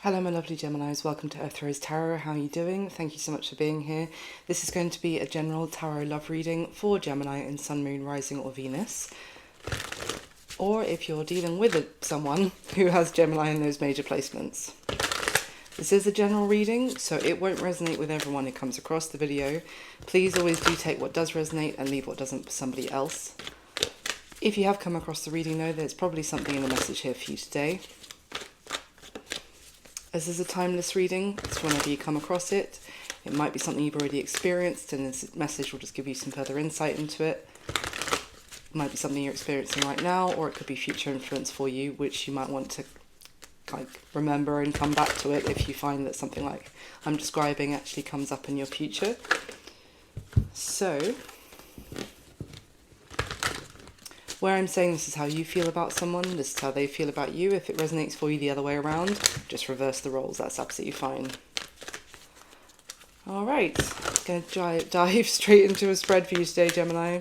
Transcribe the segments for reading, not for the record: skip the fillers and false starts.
Hello my lovely Geminis, welcome to Earth Rose Tarot. How are you doing? Thank you so much for being here. This is going to be a general tarot love reading for Gemini in Sun, Moon, Rising or Venus. Or if you're dealing with someone who has Gemini in those major placements. This is a general reading, so it won't resonate with everyone who comes across the video. Please always do take what does resonate and leave what doesn't for somebody else. If you have come across the reading though, there's probably something in the message here for you today. This is a timeless reading, so whenever you come across it, it might be something you've already experienced and this message will just give you some further insight into it. It might be something you're experiencing right now, or it could be future influence for you, which you might want to remember and come back to it if you find that something like I'm describing actually comes up in your future. So, where I'm saying this is how you feel about someone, this is how they feel about you. If it resonates for you the other way around, just reverse the roles. That's absolutely fine. All right, going to dive straight into a spread for you today, Gemini.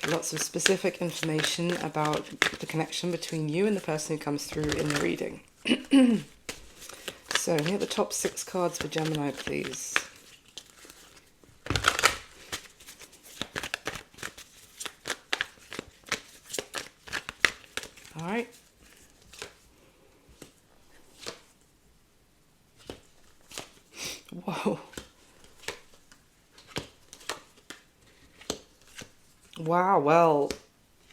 Lots of specific information about the connection between you and the person who comes through in the reading. So, here are the top 6 cards for Gemini, please. All right. Whoa. Wow, well,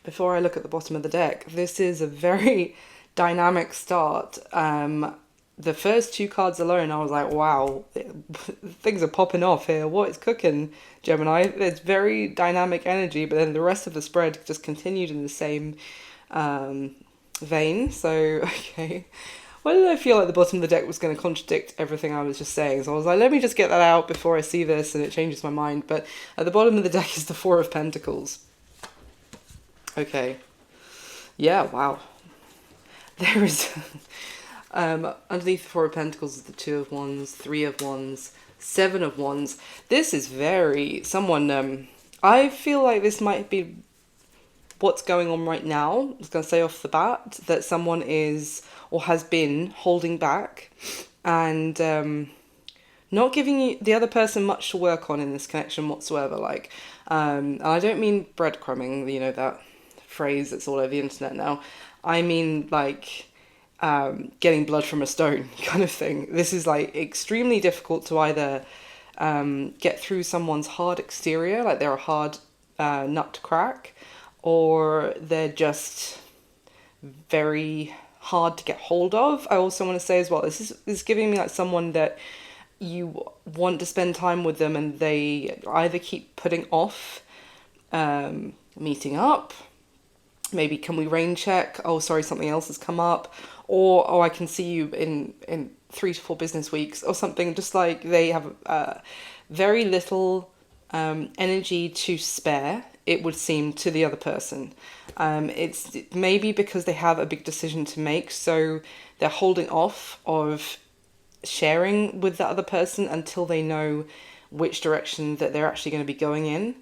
before I look at the bottom of the deck, this is a very dynamic start. The first 2 cards alone, I was like, wow, things are popping off here. What is cooking, Gemini? It's very dynamic energy, but then the rest of the spread just continued in the same vein. So, okay. Why did I feel like the bottom of the deck was going to contradict everything I was just saying? So I was like, let me just get that out before I see this, and it changes my mind. But at the bottom of the deck is the 4 of Pentacles. Okay. Yeah, wow. There is... underneath the 4 of Pentacles is the 2 of Wands, 3 of Wands, 7 of Wands. This is very... I feel like this might be what's going on right now. I was going to say off the bat that someone is or has been holding back and not giving the other person much to work on in this connection whatsoever. And I don't mean breadcrumbing, you know, that phrase that's all over the internet now. I mean getting blood from a stone kind of thing. This is extremely difficult to either get through someone's hard exterior, like they're a hard nut to crack, or they're just very hard to get hold of. I also want to say as well, this is giving me like someone that you want to spend time with them and they either keep putting off meeting up, maybe can we rain check, oh sorry something else has come up, or oh I can see you in 3 to 4 business weeks or something. Just like they have very little energy to spare, it would seem, to the other person. It's maybe because they have a big decision to make, so they're holding off of sharing with the other person until they know which direction that they're actually going to be going in.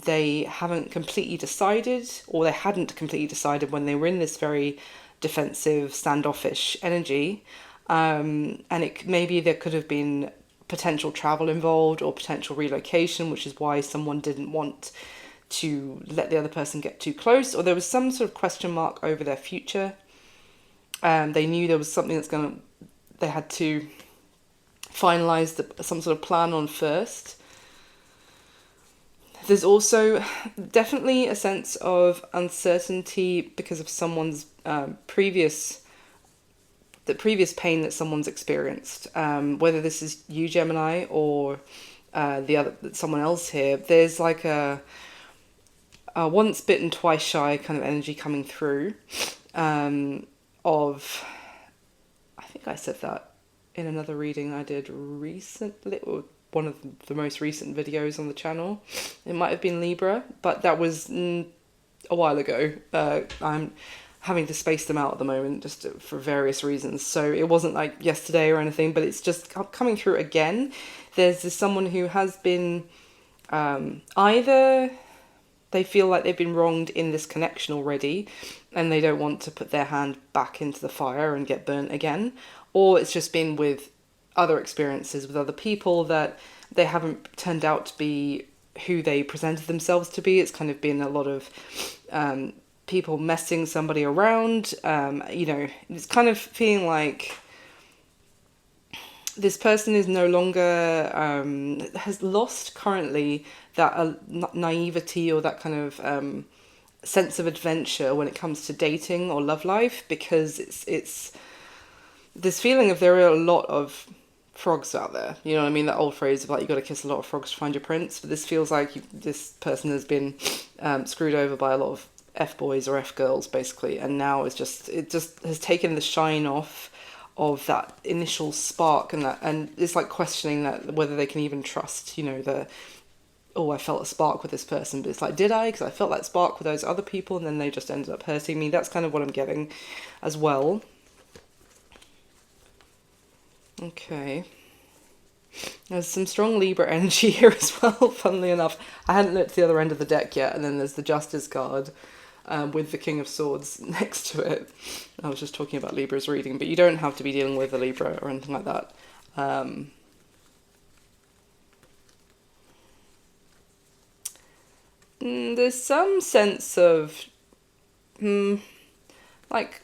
They haven't completely decided, or they hadn't completely decided when they were in this very defensive, standoffish energy. And maybe there could have been potential travel involved or potential relocation, which is why someone didn't want to let the other person get too close, or there was some sort of question mark over their future. They knew there was something they had to finalize some sort of plan on first. There's also definitely a sense of uncertainty because of someone's previous pain that someone's experienced. Whether this is you, Gemini, or someone else here, there's like a once bitten, twice shy kind of energy coming through. I think I said that in another reading I did recently, or one of the most recent videos on the channel. It might have been Libra, but that was a while ago. I'm having to space them out at the moment just for various reasons, so it wasn't like yesterday or anything, but it's just coming through again. There's someone who has been either they feel like they've been wronged in this connection already, and they don't want to put their hand back into the fire and get burnt again. Or it's just been with other experiences with other people that they haven't turned out to be who they presented themselves to be. It's kind of been a lot of people messing somebody around. It's kind of feeling like this person is no longer, has lost currently that naivety or that kind of sense of adventure when it comes to dating or love life, because it's this feeling of there are a lot of frogs out there. You know what I mean? That old phrase of like, you got to kiss a lot of frogs to find your prince. But this feels like this person has been screwed over by a lot of F-boys or F-girls, basically. And now it just has taken the shine off of that initial spark, and it's like questioning that whether they can even trust, I felt a spark with this person, but it's like, did I? Because I felt that spark with those other people, and then they just ended up hurting me. That's kind of what I'm getting as well. Okay. There's some strong Libra energy here as well, funnily enough. I hadn't looked at the other end of the deck yet, and then there's the Justice card with the King of Swords next to it. I was just talking about Libra's reading, but you don't have to be dealing with a Libra or anything like that. There's some sense of, like,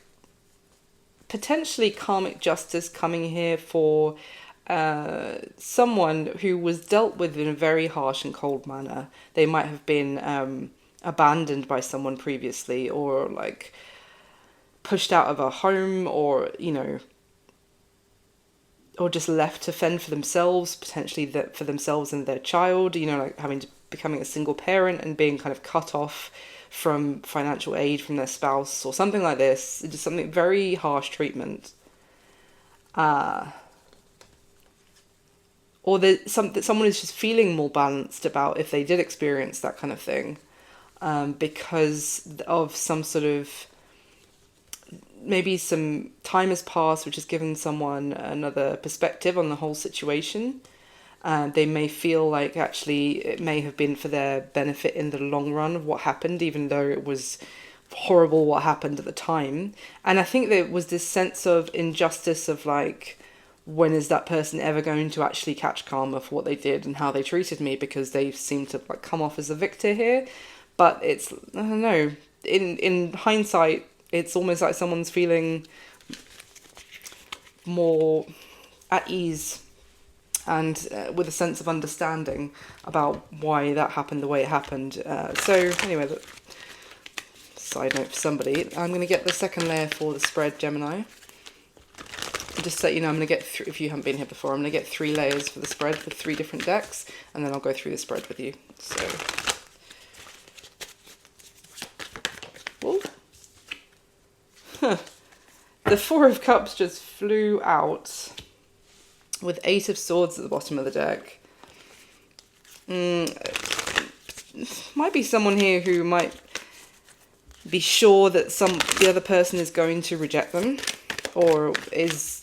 potentially karmic justice coming here for someone who was dealt with in a very harsh and cold manner. They might have been abandoned by someone previously, or like pushed out of a home, or or just left to fend for themselves, potentially for themselves and their child, like becoming a single parent and being kind of cut off from financial aid from their spouse or something like this. Just something very harsh treatment. Or someone is just feeling more balanced about if they did experience that kind of thing, because of some sort of, maybe some time has passed which has given someone another perspective on the whole situation. They may feel like actually it may have been for their benefit in the long run of what happened, even though it was horrible what happened at the time. And I think there was this sense of injustice of like, when is that person ever going to actually catch karma for what they did and how they treated me, because they seem to like come off as a victor here. But it's, I don't know, in hindsight, it's almost like someone's feeling more at ease and with a sense of understanding about why that happened the way it happened. So anyway, side note for somebody, I'm going to get the second layer for the spread, Gemini. Just so you know, I'm going to get, if you haven't been here before, I'm going to get 3 layers for the spread for 3 different decks, and then I'll go through the spread with you. So, the 4 of Cups just flew out with 8 of Swords at the bottom of the deck. Might be someone here who might be sure that the other person is going to reject them, or is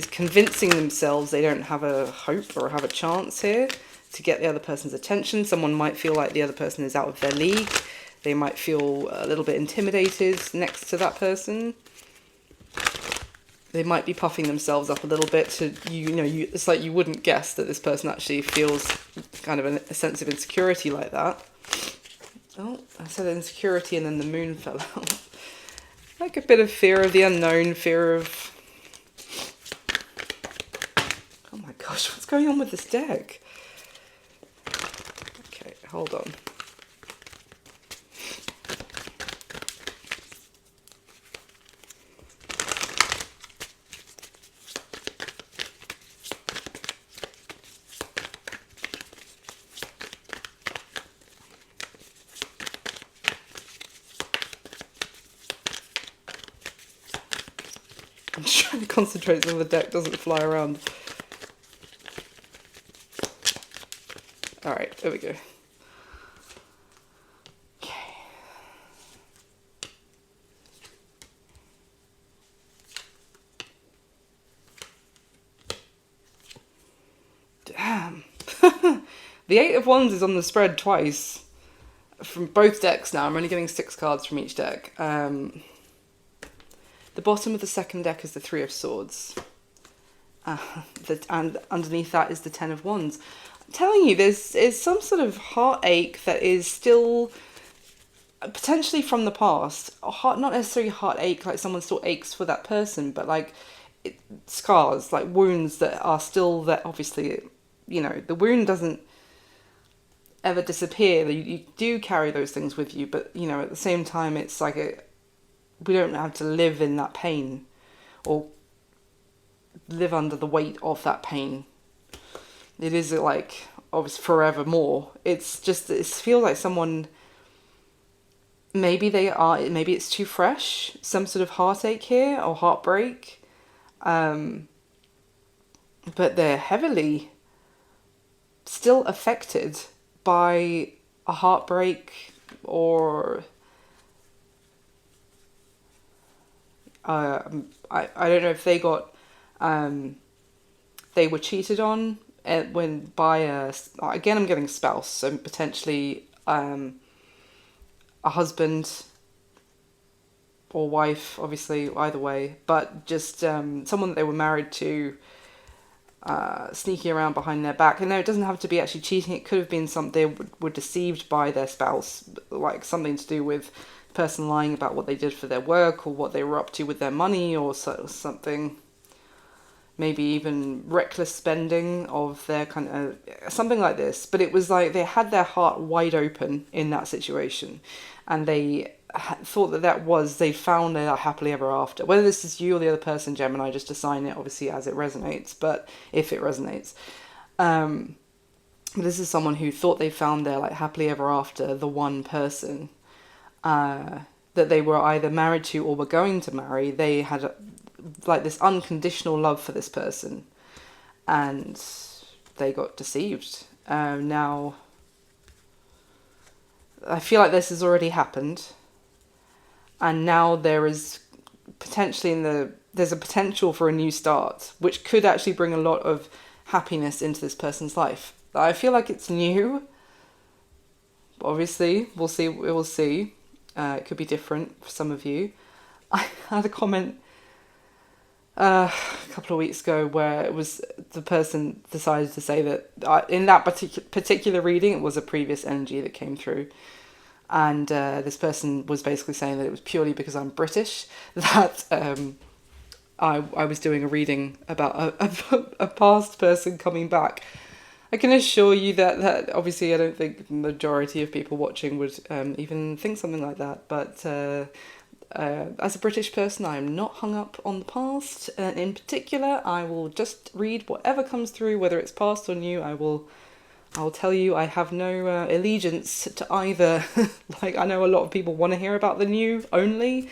convincing themselves they don't have a hope or have a chance here to get the other person's attention. Someone might feel like the other person is out of their league. They might feel a little bit intimidated next to that person. They might be puffing themselves up a little bit to, it's like you wouldn't guess that this person actually feels kind of a sense of insecurity like that. Oh, I said insecurity and then the moon fell out. Like a bit of fear of the unknown, fear of... Oh my gosh, what's going on with this deck? Okay, hold on. I'm just trying to concentrate so the deck doesn't fly around. Alright, there we go. Okay. Damn. The 8 of Wands is on the spread twice. from both decks now. I'm only getting 6 cards from each deck. The bottom of the second deck is the Three of Swords. And underneath that is the Ten of Wands. I'm telling you, there's some sort of heartache that is still potentially from the past. Not necessarily heartache, like someone still aches for that person, but like scars, like wounds that are still there. Obviously, you know, the wound doesn't ever disappear. You do carry those things with you, but you know, at the same time, it's like we don't have to live in that pain or live under the weight of that pain. It is like obviously forevermore. It's just, it feels like someone, maybe it's too fresh, some sort of heartache here or heartbreak, but they're heavily still affected by a heartbreak, or I don't know if they got they were cheated on again, I'm getting spouse, so potentially a husband or wife, obviously either way, but just someone that they were married to, sneaking around behind their back. And no, it doesn't have to be actually cheating. It could have been something they were deceived by their spouse, like something to do with the person lying about what they did for their work or what they were up to with their money, or something. Maybe even reckless spending of their kind of something like this. But it was like they had their heart wide open in that situation, and they thought they found their happily ever after. Whether this is you or the other person, Gemini, just assign it obviously as it resonates, but if it resonates. This is someone who thought they found their like happily ever after, the one person that they were either married to or were going to marry. They had like this unconditional love for this person, and they got deceived. Now I feel like this has already happened, and now there is potentially there's a potential for a new start, which could actually bring a lot of happiness into this person's life. I feel like it's new. Obviously, we'll see. It could be different for some of you. I had a comment a couple of weeks ago where it was the person decided to say that in that particular reading, it was a previous energy that came through. And this person was basically saying that it was purely because I'm British that I was doing a reading about a past person coming back. I can assure you that obviously I don't think the majority of people watching would even think something like that. But as a British person, I am not hung up on the past. In particular, I will just read whatever comes through, whether it's past or new. I'll tell you, I have no allegiance to either. Like, I know a lot of people want to hear about the new only,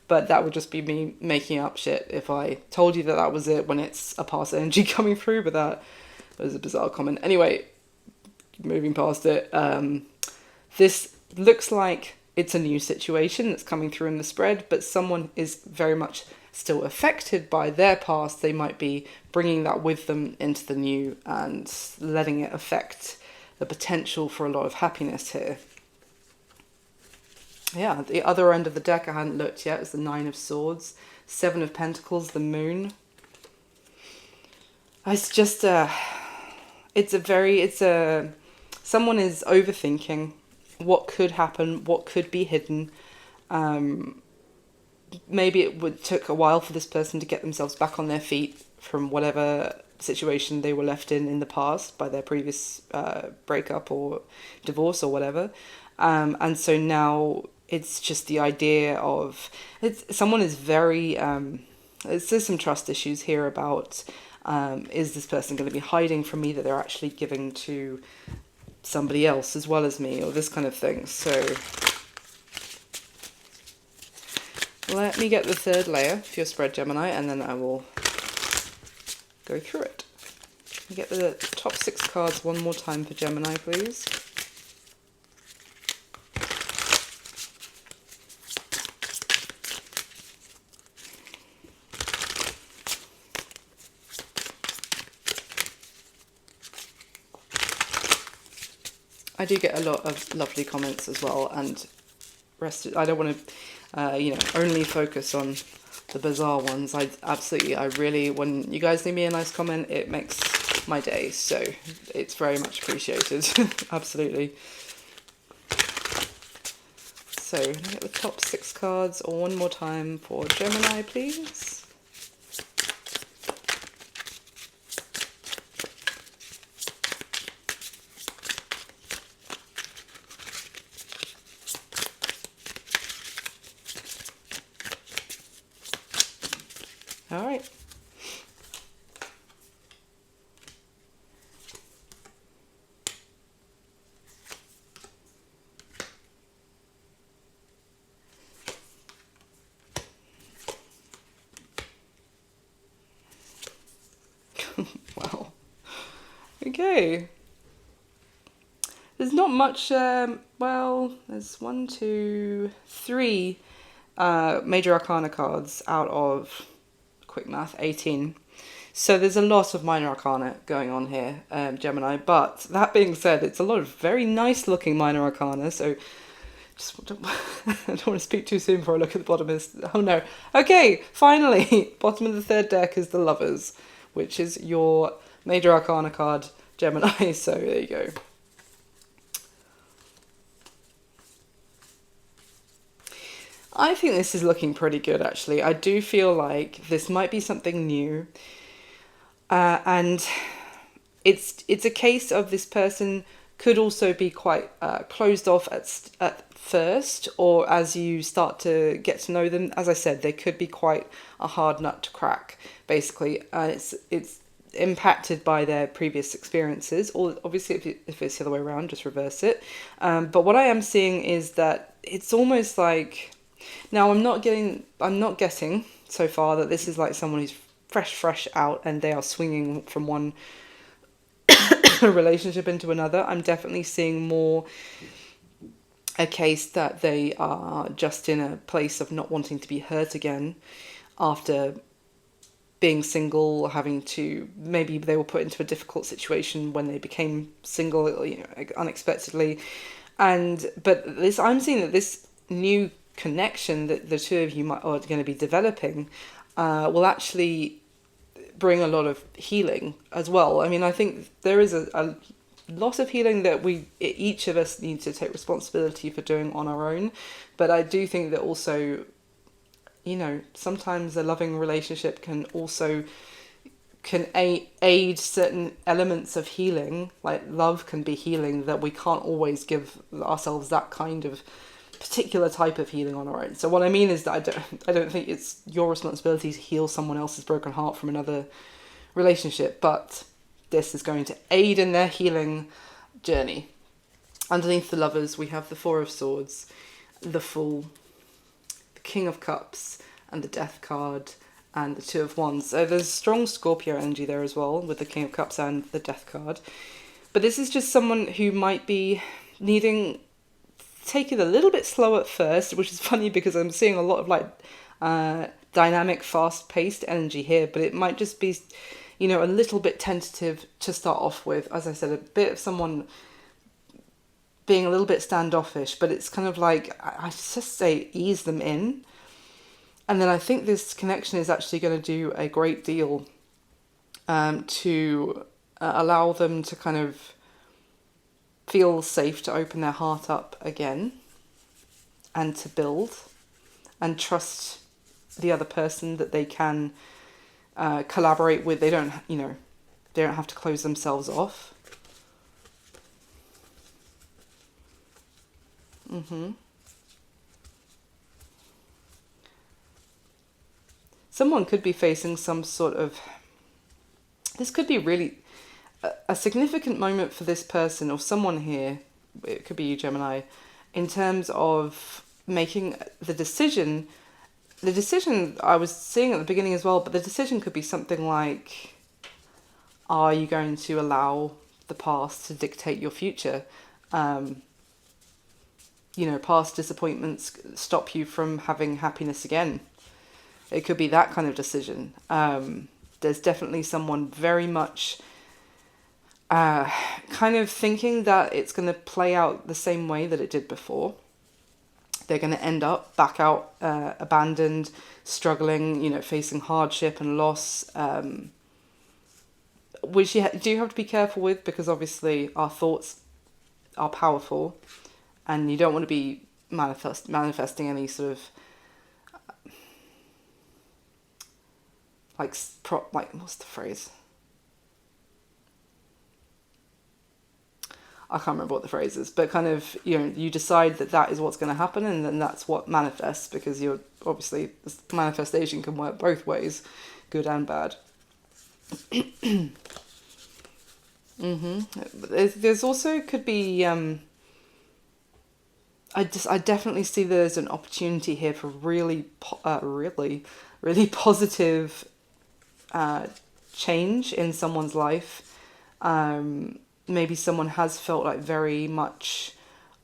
but that would just be me making up shit if I told you that was it when it's a past energy coming through, but that was a bizarre comment. Anyway, moving past it, this looks like it's a new situation that's coming through in the spread, but someone is very much still affected by their past. They might be bringing that with them into the new and letting it affect the potential for a lot of happiness here. Yeah, the other end of the deck I hadn't looked yet is the Nine of Swords, Seven of Pentacles, the Moon. It's just someone is overthinking what could happen, what could be hidden. Maybe it took a while for this person to get themselves back on their feet from whatever situation they were left in the past by their previous breakup or divorce or whatever. And so now it's just the idea of someone is very there's some trust issues here about is this person going to be hiding from me that they're actually giving to somebody else as well as me, or this kind of thing. So let me get the third layer for your spread, Gemini, and then I will go through it. Get the top 6 cards one more time for Gemini, please. I do get a lot of lovely comments as well, and I don't want to, only focus on the bizarre ones. I really, when you guys leave me a nice comment, it makes my day, so it's very much appreciated. Absolutely. So, can I get the top 6 cards or one more time for Gemini, please? All right. Wow. Okay. There's not much, there's 1, 2, 3 major arcana cards out of, quick math, 18. So there's a lot of minor arcana going on here, Gemini. But that being said, it's a lot of very nice looking minor arcana. So just don't, I don't want to speak too soon before I look at the bottom of this. Oh no. Okay, finally, bottom of the 3rd deck is the Lovers, which is your major arcana card, Gemini. So there you go. I think this is looking pretty good, actually. I do feel like this might be something new. And it's a case of this person could also be quite closed off at first, or as you start to get to know them. As I said, they could be quite a hard nut to crack, basically. It's impacted by their previous experiences, or obviously if it's the other way around, just reverse it. But what I am seeing is that it's almost like... Now, I'm not guessing so far that this is like someone who's fresh out and they are swinging from one relationship into another. I'm definitely seeing more a case that they are just in a place of not wanting to be hurt again after being single, having to... Maybe they were put into a difficult situation when they became single, unexpectedly. But I'm seeing that this new connection that the two of you are going to be developing will actually bring a lot of healing as well. I mean, I think there is a lot of healing that each of us need to take responsibility for doing on our own. But I do think that also, sometimes a loving relationship can aid certain elements of healing. Like love can be healing, that we can't always give ourselves that kind of particular type of healing on our own. So what I mean is that I don't think it's your responsibility to heal someone else's broken heart from another relationship, but this is going to aid in their healing journey. Underneath the Lovers, we have the 4 of Swords, the Fool, the King of Cups, and the Death card, and the 2 of Wands. So there's strong Scorpio energy there as well, with the King of Cups and the Death card. But this is just someone who might be needing... take it a little bit slow at first, which is funny because I'm seeing a lot of dynamic, fast-paced energy here, but it might just be, a little bit tentative to start off with. As I said, a bit of someone being a little bit standoffish, but it's kind of like, I just say ease them in. And then I think this connection is actually going to do a great deal to allow them to kind of feel safe to open their heart up again and to build and trust the other person, that they can collaborate with. They don't have to close themselves off. Someone could be facing some sort of... This could be really a significant moment for this person or someone here. It could be you, Gemini, in terms of making the decision. The decision I was seeing at the beginning as well, but the decision could be something like, are you going to allow the past to dictate your future? Past disappointments stop you from having happiness again. It could be that kind of decision. There's definitely someone very much kind of thinking that it's going to play out the same way that it did before. They're going to end up back out, abandoned, struggling, facing hardship and loss, which you do have to be careful with, because obviously our thoughts are powerful, and you don't want to be manifesting any sort of like what's the phrase? I can't remember what the phrase is, but kind of, you decide that is what's going to happen, and then that's what manifests, because you're obviously, manifestation can work both ways, good and bad. There's also could be, I definitely see there's an opportunity here for really positive change in someone's life. Maybe someone has felt like very much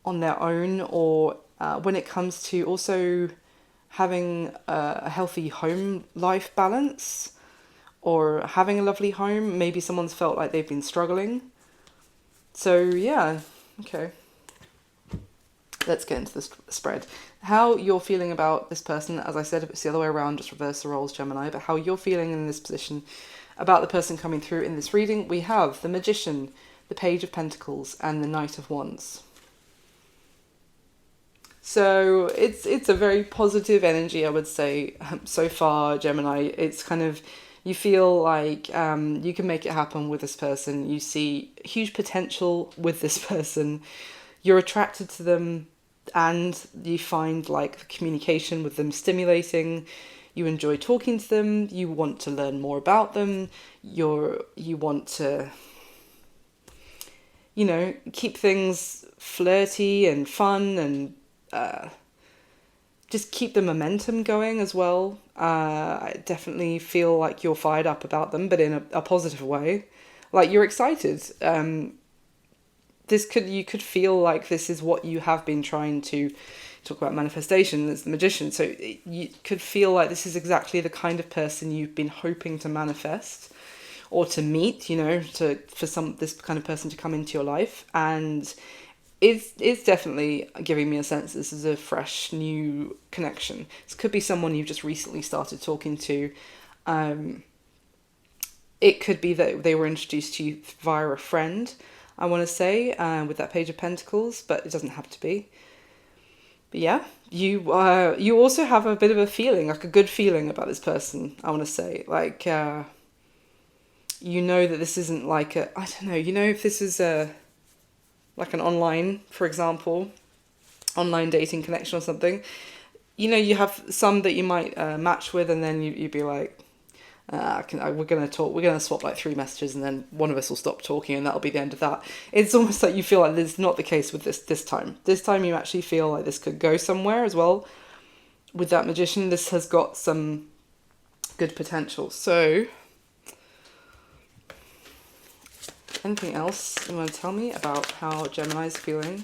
on their own, or when it comes to also having a healthy home life balance, or having a lovely home, maybe someone's felt like they've been struggling. So yeah, okay. Let's get into the spread. How you're feeling about this person, as I said, if it's the other way around, just reverse the roles, Gemini, but how you're feeling in this position about the person coming through in this reading. We have the Magician, the Page of Pentacles, and the Knight of Wands. So it's a very positive energy, I would say, so far, Gemini. It's kind of, you feel like you can make it happen with this person. You see huge potential with this person. You're attracted to them, and you find like the communication with them stimulating. You enjoy talking to them. You want to learn more about them. You want to, keep things flirty and fun, and just keep the momentum going as well. I definitely feel like you're fired up about them, but in a positive way. Like, you're excited. You could feel like this is what you have been trying to talk about. Manifestation as the Magician, so you could feel like this is exactly the kind of person you've been hoping to manifest or to meet, for this kind of person to come into your life. And it's definitely giving me a sense this is a fresh, new connection. This could be someone you've just recently started talking to. It could be that they were introduced to you via a friend, I want to say, with that Page of Pentacles, but it doesn't have to be. But yeah, you also have a bit of a feeling, like a good feeling about this person, I want to say. Like, that this isn't like I don't know, if this is like an online, for example, online dating connection or something, you have some that you might match with, and then you'd be like, we're going to talk, we're going to swap like 3 messages, and then one of us will stop talking, and that'll be the end of that. It's almost like you feel like this is not the case with this time. This time you actually feel like this could go somewhere as well. With that Magician, this has got some good potential. So, anything else you want to tell me about how Gemini is feeling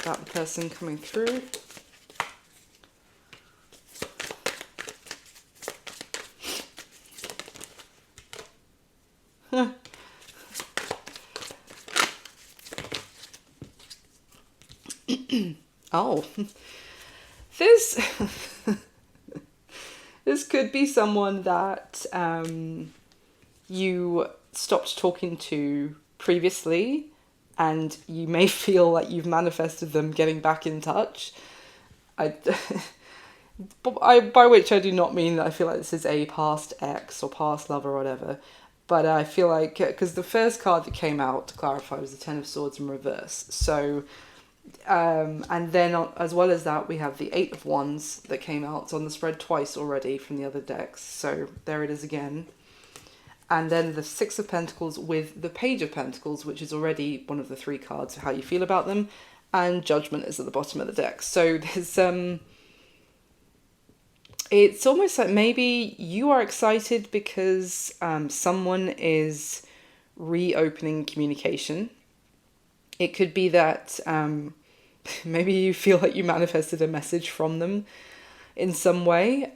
about the person coming through? Oh, this this could be someone that you stopped talking to previously, and you may feel like you've manifested them getting back in touch. By which I do not mean that I feel like this is a past ex or past lover or whatever, but I feel like, because the first card that came out, to clarify, was the Ten of Swords in reverse. So, and then as well as that, we have the Eight of Wands that came out. It's on the spread twice already from the other decks, so there it is again. And then the Six of Pentacles with the Page of Pentacles, which is already one of the 3 cards for how you feel about them. And Judgment is at the bottom of the deck. So there's it's almost like maybe you are excited because someone is reopening communication. It could be that maybe you feel like you manifested a message from them in some way.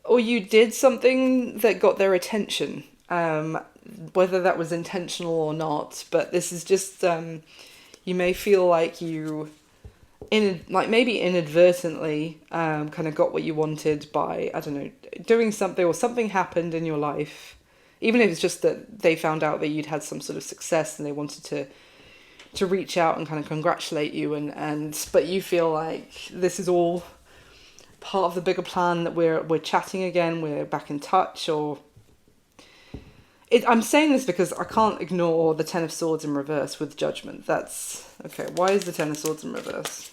Or you did something that got their attention. um, whether that was intentional or not. But this is just, you may feel like you, like maybe inadvertently, kind of got what you wanted by, I don't know, doing something, or something happened in your life. Even if it's just that they found out that you'd had some sort of success and they wanted to reach out and kind of congratulate you, and but you feel like this is all part of the bigger plan, that we're chatting again, we're back in touch. Or I'm saying this because I can't ignore the Ten of Swords in reverse with Judgment. That's okay. Why is the Ten of Swords in reverse?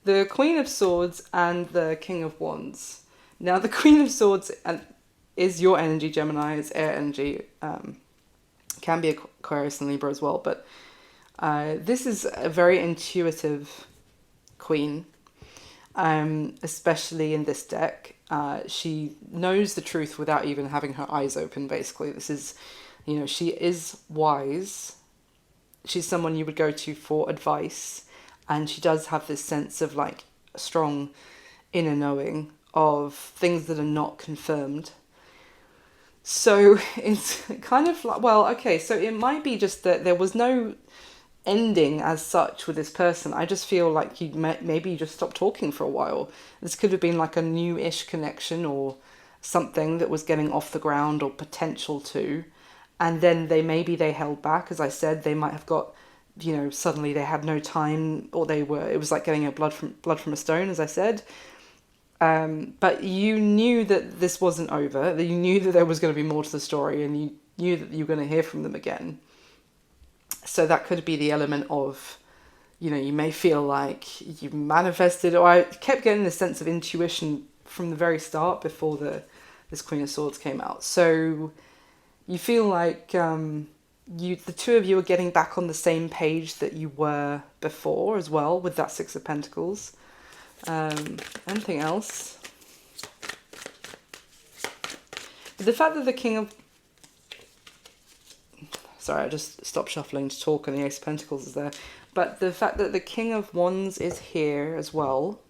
The Queen of Swords and the King of Wands. Now, the Queen of Swords is your energy, Gemini. It's air energy. Can be Aquarius and Libra as well. But this is a very intuitive queen, especially in this deck. She knows the truth without even having her eyes open, basically. This is, she is wise. She's someone you would go to for advice. And she does have this sense of like a strong inner knowing of things that are not confirmed. So it's kind of like, well, okay, so it might be just that there was no ending as such with this person. I just feel like maybe you just stopped talking for a while. This could have been like a new-ish connection or something that was getting off the ground or potential to. And then they held back. As I said, they might have got, suddenly they had no time, or it was like getting blood from a stone, as I said. But you knew that this wasn't over, that you knew that there was going to be more to the story, and you knew that you were going to hear from them again. So that could be the element of, you may feel like you manifested, or I kept getting this sense of intuition from the very start before this Queen of Swords came out. So you feel like the two of you are getting back on the same page that you were before as well, with that Six of Pentacles. Anything else? The fact that the King of... Sorry, I just stopped shuffling to talk and the Ace of Pentacles is there. But the fact that the King of Wands is here as well.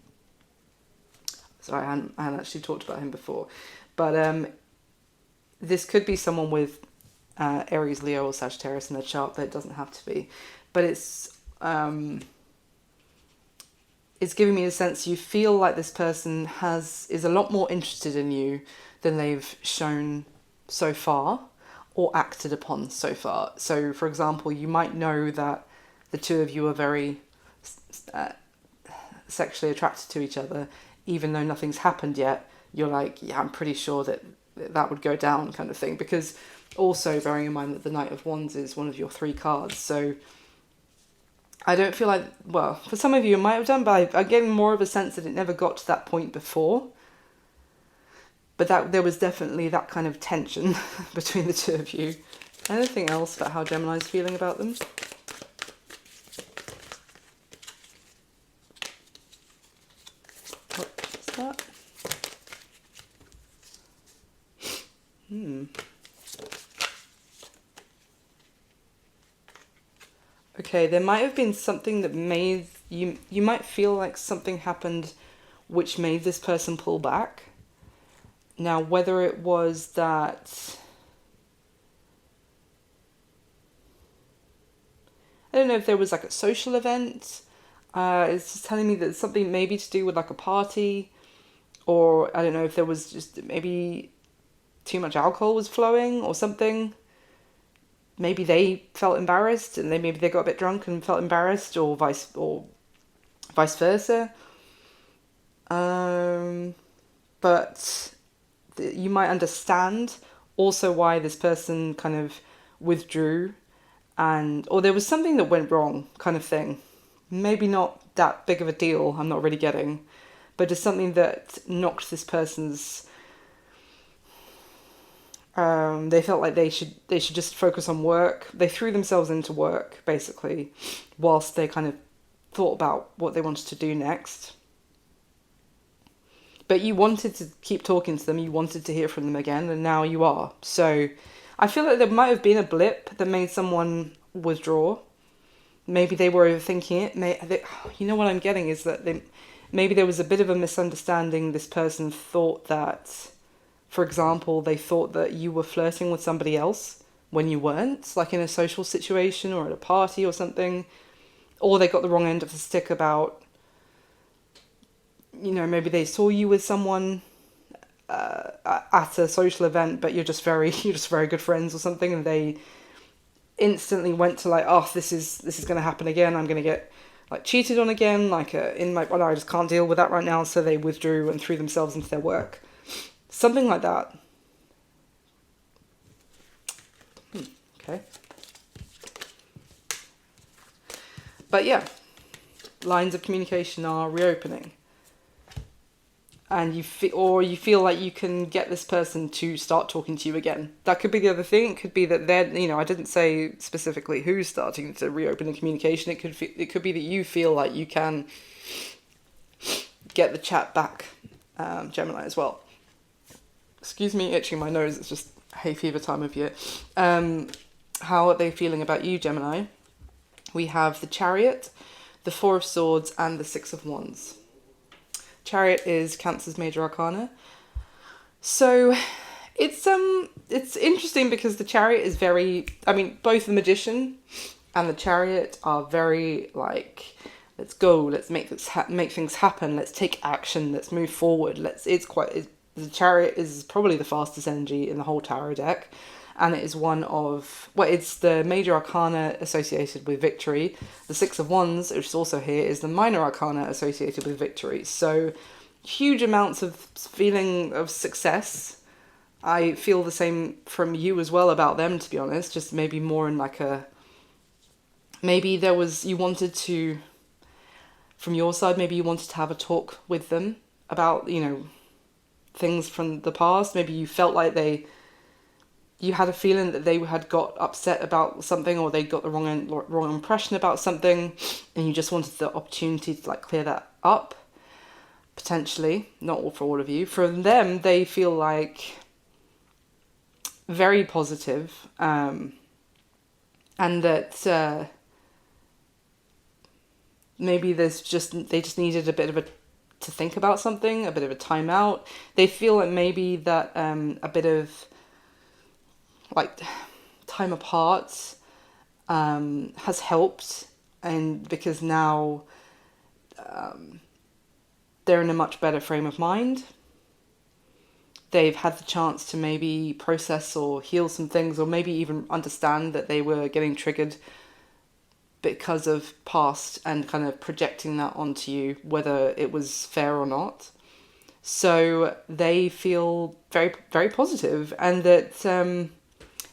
Sorry, I hadn't actually talked about him before. But this could be someone with Aries, Leo, or Sagittarius in their chart. That it doesn't have to be. But it's giving me a sense you feel like this person is a lot more interested in you than they've shown so far or acted upon so far. So, for example, you might know that the two of you are very sexually attracted to each other, even though nothing's happened yet. You're like, yeah, I'm pretty sure that would go down, kind of thing. Because also bearing in mind that the Knight of Wands is one of your 3 cards. So I don't feel like, well, for some of you it might have done, but I'm getting more of a sense that it never got to that point before. But that there was definitely that kind of tension between the two of you. Anything else about how Gemini's feeling about them? What's that? Okay, there might have been something that made you might feel like something happened which made this person pull back. Now, whether it was that, I don't know if there was like a social event. It's just telling me that it's something maybe to do with like a party, or I don't know if there was just maybe too much alcohol was flowing or something. Maybe they felt embarrassed, and maybe they got a bit drunk and felt embarrassed, or vice versa. But you might understand also why this person kind of withdrew, or there was something that went wrong, kind of thing. Maybe not that big of a deal, I'm not really getting, but just something that knocked this person's... they felt like they should just focus on work. They threw themselves into work, basically, whilst they kind of thought about what they wanted to do next. But you wanted to keep talking to them, you wanted to hear from them again, and now you are. So I feel like there might have been a blip that made someone withdraw. Maybe they were overthinking it. You know what I'm getting is that maybe there was a bit of a misunderstanding. This person thought that, for example, they thought that you were flirting with somebody else when you weren't, like in a social situation or at a party or something. Or they got the wrong end of the stick about, maybe they saw you with someone at a social event, but you're just very good friends or something, and they instantly went to like, oh, this is going to happen again. I'm going to get like cheated on again. Like well, I just can't deal with that right now. So they withdrew and threw themselves into their work, something like that. Okay. But yeah, lines of communication are reopening. And you feel like you can get this person to start talking to you again. That could be the other thing. It could be that they're, I didn't say specifically who's starting to reopen the communication. It could be that you feel like you can get the chat back, Gemini as well. Excuse me, itching my nose. It's just hay fever time of year. How are they feeling about you, Gemini? We have the Chariot, the Four of Swords, and the Six of Wands. Chariot is Cancer's major arcana. So it's interesting because the Chariot is both the Magician and the Chariot are very like, let's go, let's make things happen, let's take action, let's move forward. The Chariot is probably the fastest energy in the whole tarot deck. And it is it's the major arcana associated with victory. The Six of Wands, which is also here, is the minor arcana associated with victory. So huge amounts of feeling of success. I feel the same from you as well about them, to be honest, just maybe more in like maybe you wanted to, from your side, maybe you wanted to have a talk with them about, things from the past. Maybe you felt like you had a feeling that they had got upset about something, or they got the wrong impression about something, and you just wanted the opportunity to like clear that up, potentially. Not all for all of you. For them, they feel like very positive, and that maybe they just needed a bit of to think about something, a bit of a timeout. They feel like maybe that a bit of like time apart has helped, and because now they're in a much better frame of mind. They've had the chance to maybe process or heal some things, or maybe even understand that they were getting triggered because of past, and kind of projecting that onto you, whether it was fair or not. So they feel very, very positive, and that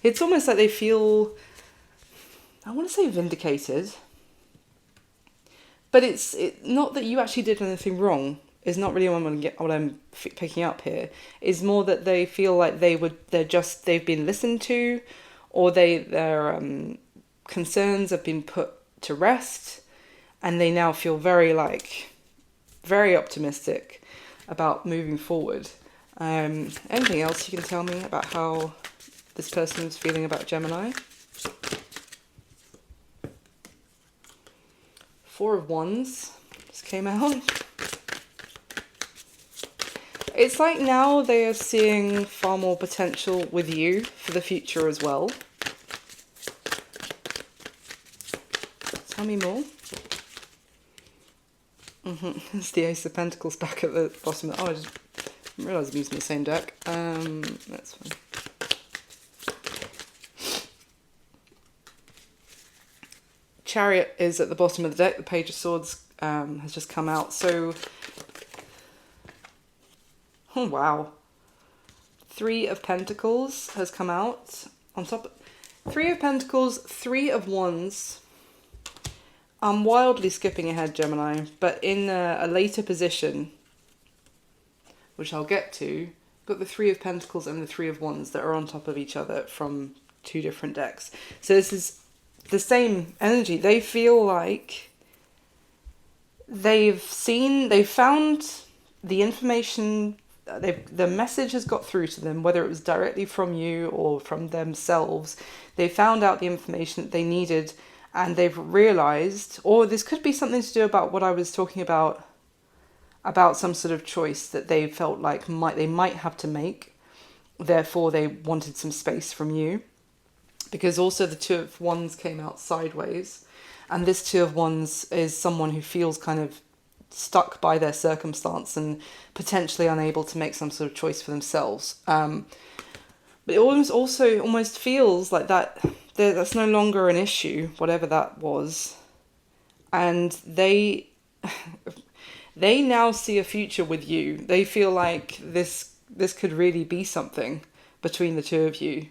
it's almost like they feel, I want to say vindicated, but it's not that you actually did anything wrong. Is not really what I'm picking up here. Is more that they feel like they've been listened to, or their concerns have been put to rest, and they now feel very optimistic about moving forward. Anything else you can tell me about how this person is feeling about Gemini? Four of Wands just came out. It's like now they are seeing far more potential with you for the future as well. Tell me more. It's the Ace of Pentacles back at the bottom. I just realised I'm using the same deck. That's fine. Chariot is at the bottom of the deck. The Page of Swords has just come out. So, oh wow. Three of Pentacles has come out on top. Three of Pentacles, Three of Wands. I'm wildly skipping ahead, Gemini, but in a later position, which I'll get to, got the Three of Pentacles and the Three of Wands that are on top of each other from two different decks. So this is the same energy. They feel like they've found the information the message has got through to them, whether it was directly from you or from themselves. They found out the information that they needed, and they've realized, or this could be something to do about what I was talking about some sort of choice that they felt like they might have to make. Therefore, they wanted some space from you. Because also the Two of Wands came out sideways. And this Two of Wands is someone who feels kind of stuck by their circumstance and potentially unable to make some sort of choice for themselves. But it almost feels like that's no longer an issue, whatever that was. And they now see a future with you. They feel like this could really be something between the two of you.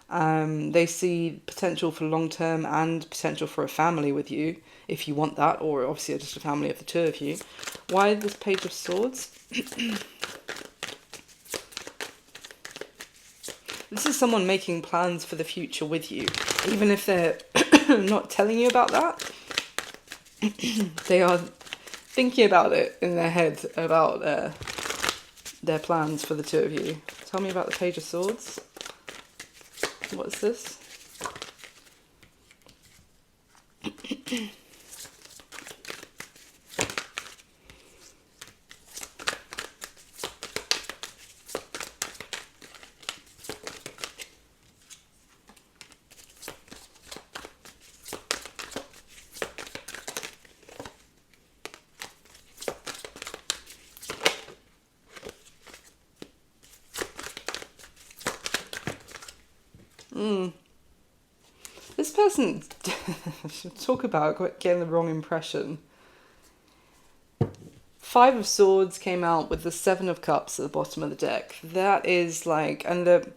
They see potential for long-term and potential for a family with you, if you want that, or obviously just a family of the two of you. Why this Page of Swords? This is someone making plans for the future with you. Even if they're not telling you about that, they are thinking about it in their head, about their plans for the two of you. Tell me about the Page of Swords. What's this? This person, talk about getting the wrong impression. Five of Swords came out with the Seven of Cups at the bottom of the deck. That is like, and the,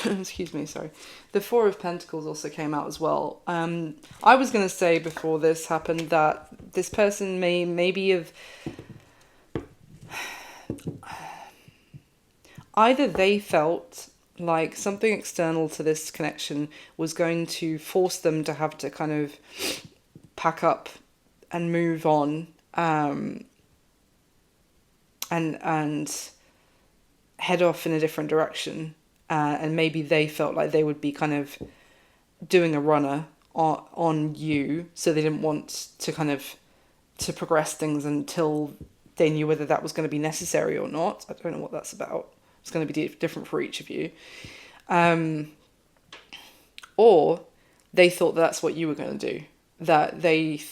excuse me, sorry. The Four of Pentacles also came out as well. I was going to say before this happened that this person maybe have, either they felt like something external to this connection was going to force them to have to kind of pack up and move on, and head off in a different direction, and maybe they felt like they would be kind of doing a runner on you, so they didn't want to kind of to progress things until they knew whether that was going to be necessary or not. I don't know what that's about. It's going to be different for each of you. Or they thought that's what you were going to do. That they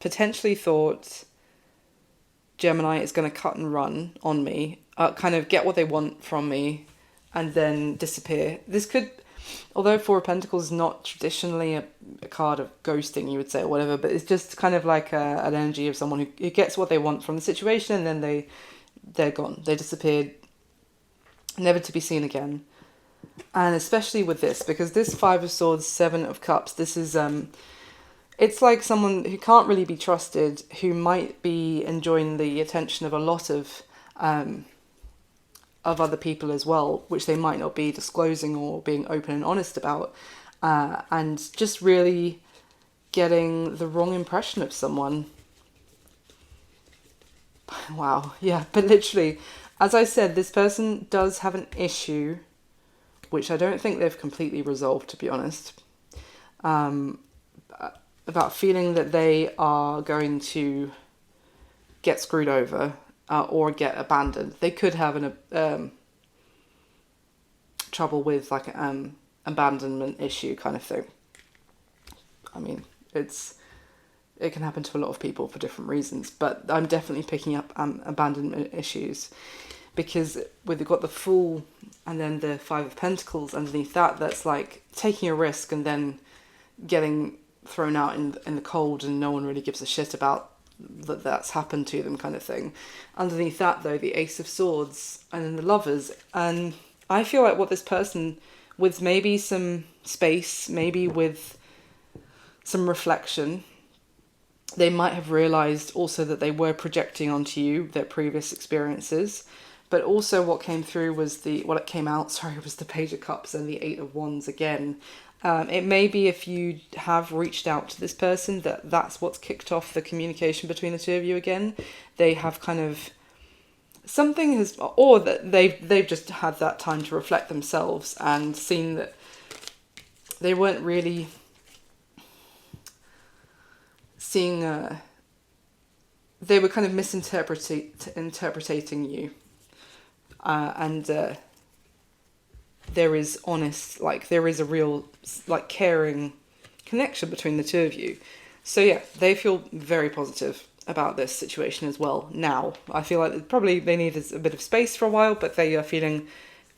potentially thought Gemini is going to cut and run on me, kind of get what they want from me, and then disappear. This could, although Four of Pentacles is not traditionally a card of ghosting, you would say, or whatever, but it's just kind of like an energy of someone who gets what they want from the situation, and then they're gone. They disappeared, never to be seen again. And especially with this, because this Five of Swords, Seven of Cups, this is it's like someone who can't really be trusted, who might be enjoying the attention of a lot of other people as well, which they might not be disclosing or being open and honest about, and just really getting the wrong impression of someone. Wow, yeah, but literally, as I said, this person does have an issue, which I don't think they've completely resolved, to be honest, about feeling that they are going to get screwed over or get abandoned. They could have an trouble with like abandonment issue kind of thing. I mean, it can happen to a lot of people for different reasons, but I'm definitely picking up abandonment issues, because we've got the Fool and then the Five of Pentacles underneath that. That's like taking a risk and then getting thrown out in the cold, and no one really gives a shit about that's happened to them kind of thing. Underneath that, though, the Ace of Swords and then the Lovers. And I feel like what this person, with maybe some space, maybe with some reflection, they might have realised also that they were projecting onto you their previous experiences. But also what came through was what came out was the Page of Cups and the Eight of Wands again. It may be, if you have reached out to this person, that's what's kicked off the communication between the two of you again. They have kind of something has, or that they've just had that time to reflect themselves and seen that they weren't really seeing, they were kind of interpreting you, and there is honest, like there is a real like caring connection between the two of you. So yeah, they feel very positive about this situation as well now. I feel like probably they needed a bit of space for a while, but they are feeling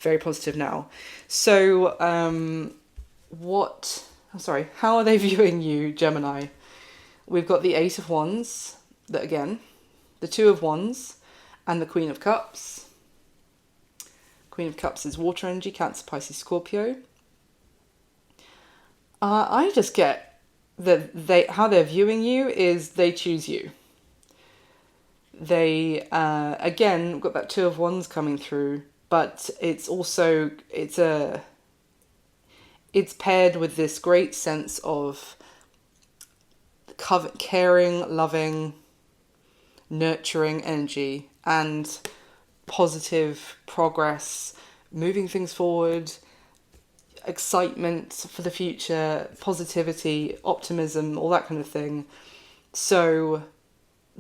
very positive now. So how are they viewing you, Gemini? We've got the Eight of Wands, that again, the Two of Wands, and the Queen of Cups. Queen of Cups is water energy, Cancer, Pisces, Scorpio. I just get that how they're viewing you is they choose you. They, again, got that Two of Wands coming through, but it's also, it's paired with this great sense of caring, loving, nurturing energy and positive progress, moving things forward, excitement for the future, positivity, optimism, all that kind of thing. So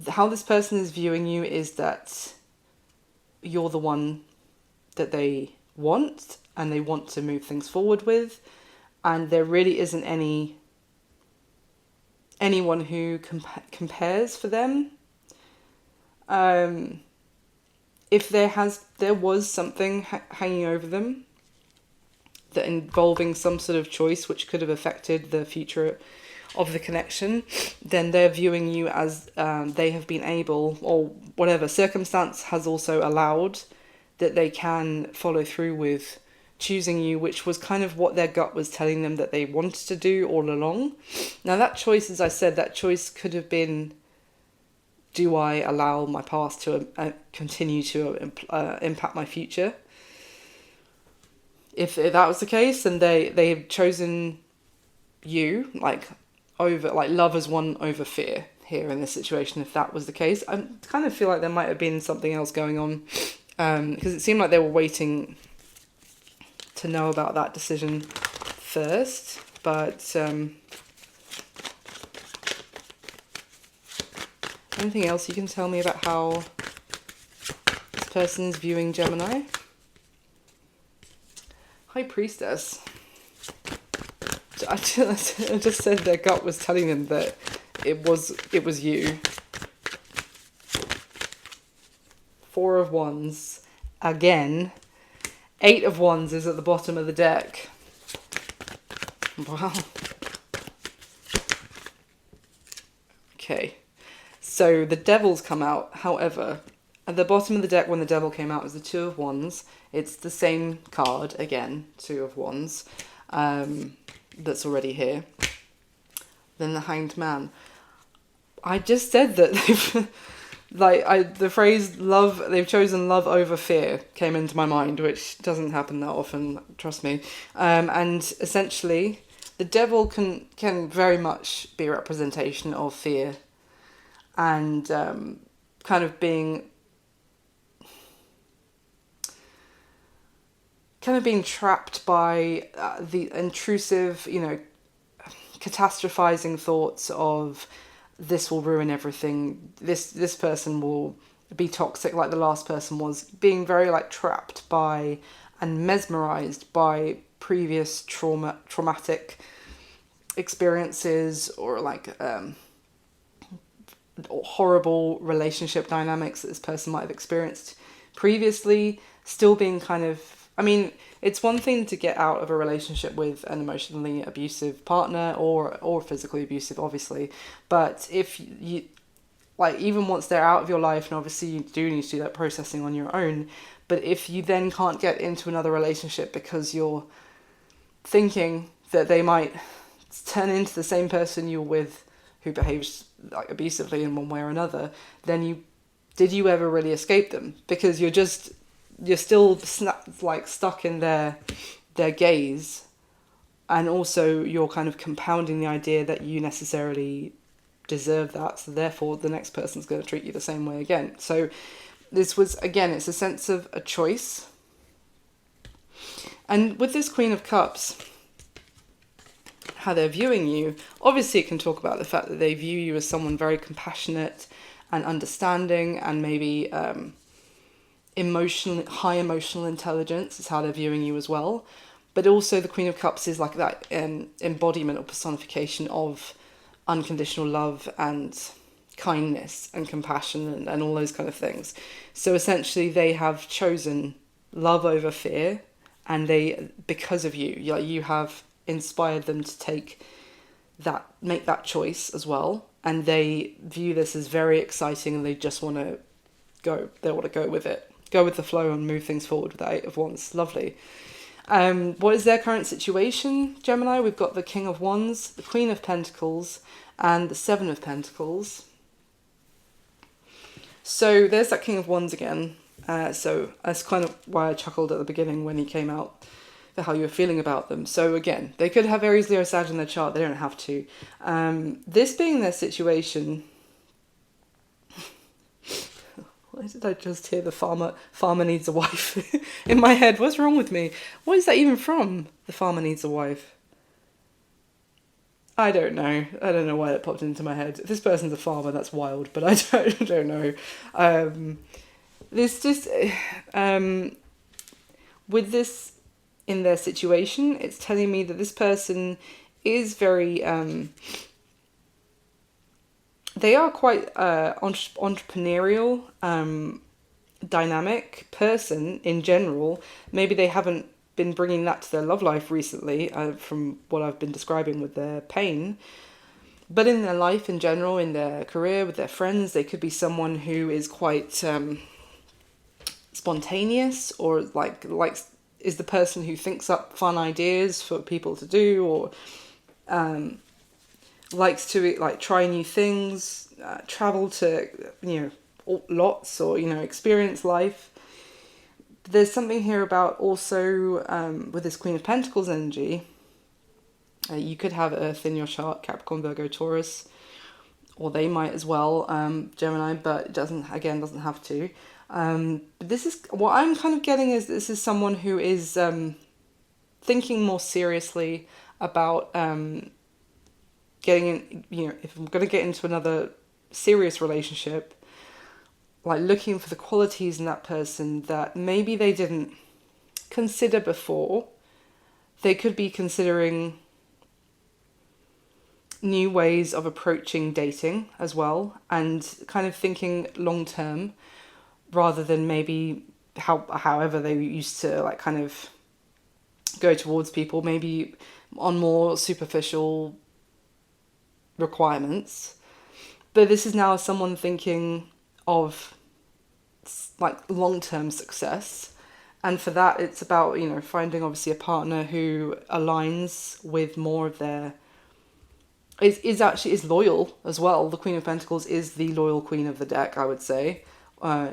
how this person is viewing you is that you're the one that they want and they want to move things forward with, and there really isn't anyone who compares for them. If there was something hanging over them that involving some sort of choice which could have affected the future of the connection, then they're viewing you as they have been able, or whatever circumstance has also allowed, that they can follow through with choosing you, which was kind of what their gut was telling them that they wanted to do all along. Now that choice, as I said, that choice could have been, do I allow my past to continue to impact my future? If that was the case, then they have chosen you, like over, like love has won over fear here in this situation. If that was the case, I kind of feel like there might have been something else going on, because it seemed like they were waiting to know about that decision first. But anything else you can tell me about how this person is viewing Gemini? High Priestess. I just said their gut was telling them that it was you. Four of Wands. Again. Eight of Wands is at the bottom of the deck. Wow. Okay. So the Devil's come out. However, at the bottom of the deck when the Devil came out was the Two of Wands. It's the same card again, Two of Wands. That's already here. Then the Hanged Man. I just said that they've the phrase love, they've chosen love over fear came into my mind, which doesn't happen that often, trust me. And essentially the Devil can very much be a representation of fear and kind of being trapped by the intrusive, catastrophizing thoughts of this will ruin everything. This person will be toxic like the last person was, being very trapped by and mesmerized by previous traumatic experiences or horrible relationship dynamics that this person might have experienced previously, still being it's one thing to get out of a relationship with an emotionally abusive partner or physically abusive, obviously. But if you, even once they're out of your life, and obviously you do need to do that processing on your own, but if you then can't get into another relationship because you're thinking that they might turn into the same person you're with who behaves abusively in one way or another, then did you ever really escape them? Because you're still stuck in their gaze, and also you're kind of compounding the idea that you necessarily deserve that, so therefore the next person's going to treat you the same way again. So This was, again, it's a sense of a choice. And with this Queen of Cups, how they're viewing you, obviously it can talk about the fact that they view you as someone very compassionate and understanding, and maybe high emotional intelligence is how they're viewing you as well. But also the Queen of Cups is like that embodiment or personification of unconditional love and kindness and compassion and all those kind of things. So essentially they have chosen love over fear, and they, because of you, you have inspired them to make that choice as well. And they view this as very exciting, and they just want to go with it, go with the flow and move things forward with the Eight of Wands. Lovely. What is their current situation, Gemini? We've got the King of Wands, the Queen of Pentacles, and the Seven of Pentacles. So there's that King of Wands again. So that's kind of why I chuckled at the beginning when he came out, for how you were feeling about them. So again, they could have Aries, Leo, Sag in their chart. They don't have to. This being their situation... Why did I just hear the farmer needs a wife in my head? What's wrong with me? What is that even from? The farmer needs a wife. I don't know. I don't know why that popped into my head. If this person's a farmer, that's wild, but I don't know. This just... with this in their situation, it's telling me that this person is very... they are quite entrepreneurial, dynamic person in general. Maybe they haven't been bringing that to their love life recently, from what I've been describing with their pain. But in their life in general, in their career, with their friends, they could be someone who is quite spontaneous, or is the person who thinks up fun ideas for people to do, or... likes to try new things, travel to lots, or experience life. There's something here about also with this Queen of Pentacles energy. You could have Earth in your chart, Capricorn, Virgo, Taurus, or they might as well, Gemini, but it doesn't have to. But this is what I'm kind of getting, is this is someone who is thinking more seriously about getting in, if I'm going to get into another serious relationship, looking for the qualities in that person that maybe they didn't consider before. They could be considering new ways of approaching dating as well, and kind of thinking long term, rather than maybe however they used to kind of go towards people, maybe on more superficial requirements. But this is now someone thinking of long-term success, and for that it's about finding obviously a partner who aligns with more of their is loyal as well. The Queen of Pentacles is the loyal queen of the deck, I would say.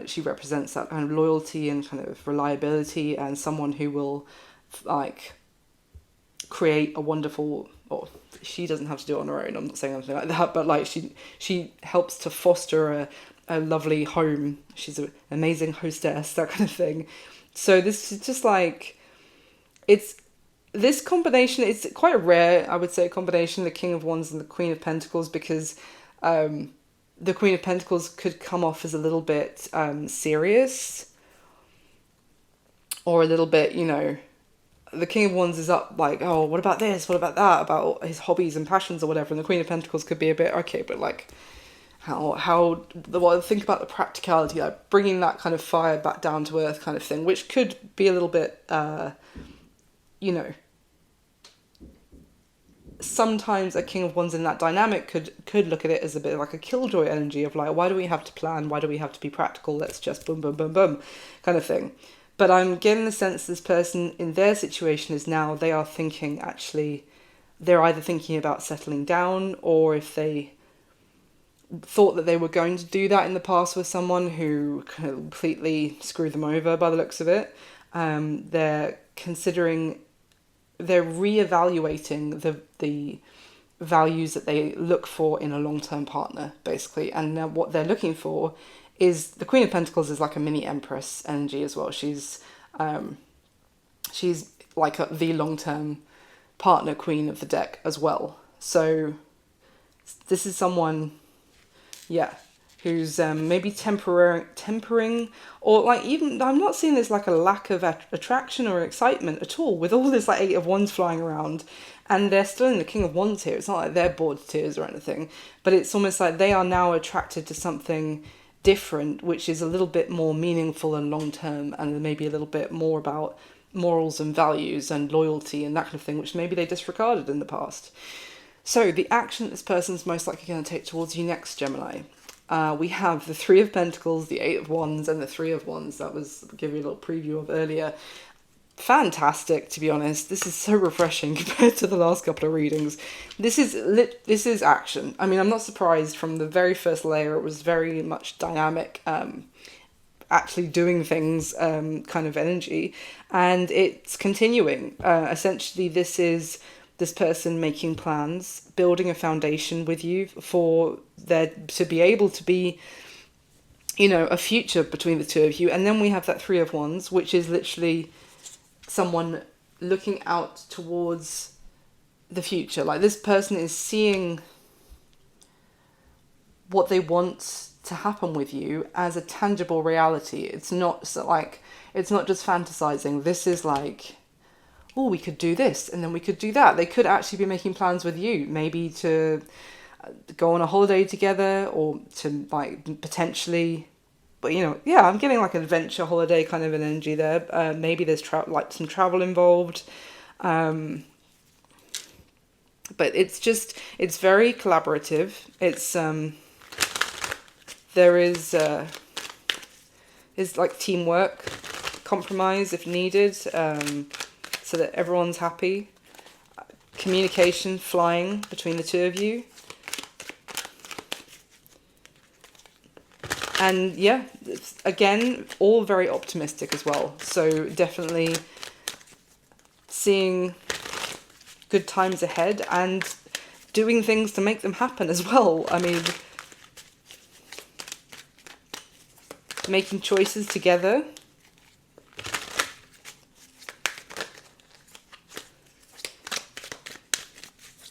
She represents that kind of loyalty and kind of reliability, and someone who will create a wonderful... Or she doesn't have to do it on her own, I'm not saying anything like that, but she helps to foster a lovely home. She's an amazing hostess, that kind of thing. So this is just it's this combination. It's quite a rare, I would say, combination, the King of Wands and the Queen of Pentacles, because the Queen of Pentacles could come off as a little bit serious, or a little bit, the King of Wands is up oh, what about this? What about that? About his hobbies and passions or whatever. And the Queen of Pentacles could be a bit, okay, but think about the practicality, bringing that kind of fire back down to earth kind of thing, which could be a little bit, sometimes a King of Wands in that dynamic could look at it as a bit like a killjoy energy of why do we have to plan? Why do we have to be practical? Let's just boom, boom, boom, boom kind of thing. But I'm getting the sense this person in their situation is now, they are thinking, actually, they're either thinking about settling down, or if they thought that they were going to do that in the past with someone who completely screwed them over by the looks of it, they're reevaluating the values that they look for in a long-term partner, basically. And now what they're looking for is the Queen of Pentacles is like a mini Empress energy as well. She's like the long-term partner queen of the deck as well. So this is someone, yeah, who's maybe tempering, or like, even, I'm not seeing there's like a lack of attraction or excitement at all with all this like Eight of Wands flying around, and they're still in the King of Wands here. It's not like they're bored to tears or anything, but it's almost like they are now attracted to something different, which is a little bit more meaningful and long term, and maybe a little bit more about morals and values and loyalty and that kind of thing, which maybe they disregarded in the past. So the action this person's most likely going to take towards you next, Gemini. We have the Three of Pentacles, the Eight of Wands, and the Three of Wands. That was, I'll give you a little preview of earlier. Fantastic, to be honest. This is so refreshing compared to the last couple of readings. This is action. I mean, I'm not surprised. From the very first layer, it was very much dynamic, actually doing things kind of energy, and it's continuing. Essentially, this is this person making plans, building a foundation with you for there to be able to be, you know, a future between the two of you. And then we have that Three of Wands, which is literally someone looking out towards the future. Like, this person is seeing what they want to happen with you as a tangible reality. It's not so like, it's not just fantasizing. This is like, oh, we could do this and then we could do that. They could actually be making plans with you, maybe to go on a holiday together, or to like potentially, but you know, yeah, I'm getting like an adventure holiday kind of an energy there. Maybe there's like some travel involved. But it's very collaborative. It's there is like teamwork, compromise if needed, so that everyone's happy. Communication flying between the two of you. And yeah, it's, again, all very optimistic as well. So definitely seeing good times ahead and doing things to make them happen as well. I mean, making choices together.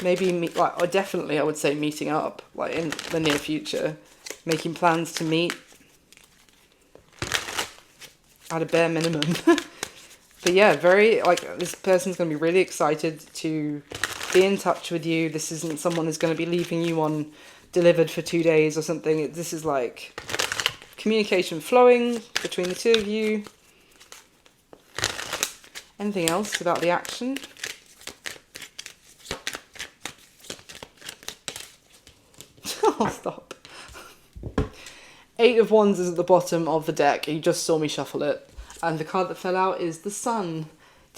Maybe or definitely, I would say, meeting up like in the near future, making plans to meet at a bare minimum. But yeah, very, like, this person's going to be really excited to be in touch with you. This isn't someone who's going to be leaving you on delivered for 2 days or something. This is like communication flowing between the two of you. Anything else about the action? Oh, stop. Eight of Wands is at the bottom of the deck. You just saw me shuffle it. And the card that fell out is the Sun.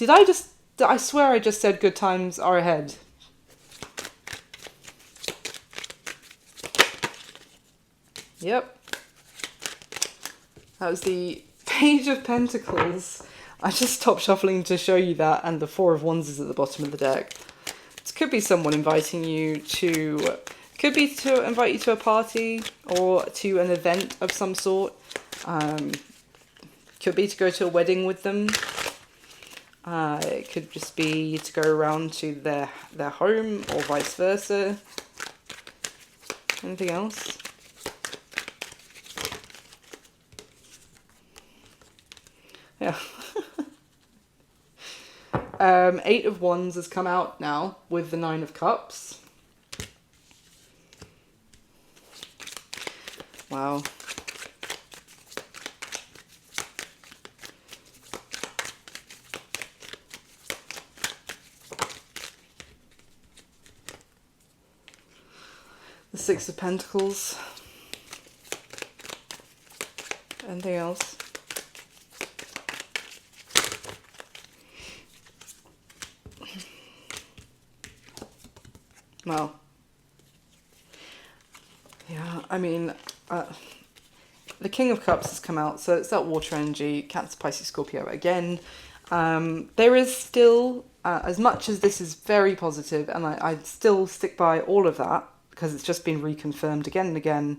I swear I just said good times are ahead. Yep. That was the Page of Pentacles. I just stopped shuffling to show you that, and the Four of Wands is at the bottom of the deck. It could be someone inviting you to... Could be to invite you to a party or to an event of some sort. Could be to go to a wedding with them. It could just be to go around to their home or vice versa. Anything else? Yeah. Eight of Wands has come out now with the Nine of Cups. Wow. The Six of Pentacles. Anything else? Well. Yeah, I mean... the King of Cups has come out, so it's that water energy, Cancer, Pisces, Scorpio again. There is still, as much as this is very positive, and I still stick by all of that, because it's just been reconfirmed again and again,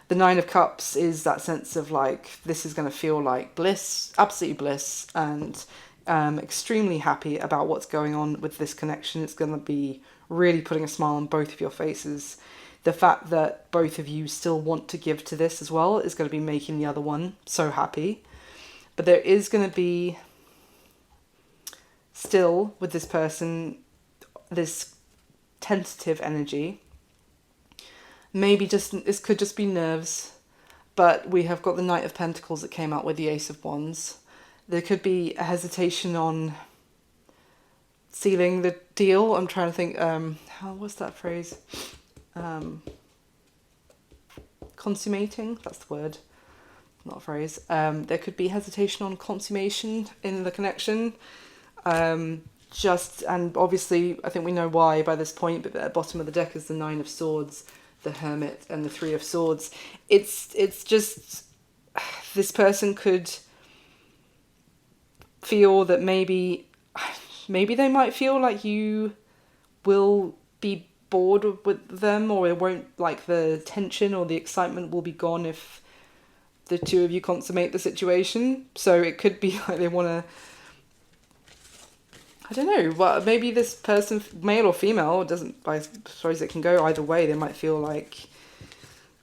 The Nine of Cups is that sense of like, this is going to feel like bliss, absolutely bliss, and extremely happy about what's going on with this connection. It's going to be really putting a smile on both of your faces. The fact that both of you still want to give to this as well is going to be making the other one so happy. But there is going to be still with this person this tentative energy. Maybe this could just be nerves, but we have got the Knight of Pentacles that came out with the Ace of Wands. There could be a hesitation on sealing the deal. I'm trying to think, what's that phrase? Consummating, that's the word, not a phrase. There could be hesitation on consummation in the connection. And obviously, I think we know why by this point, but at the bottom of the deck is the Nine of Swords, the Hermit, and the Three of Swords. It's just, this person could feel that maybe they might feel like you will be bored with them, or it won't, like, the tension or the excitement will be gone if the two of you consummate the situation. So it could be like they want to, I don't know, but maybe this person, male or female, I suppose it can go either way. They might feel like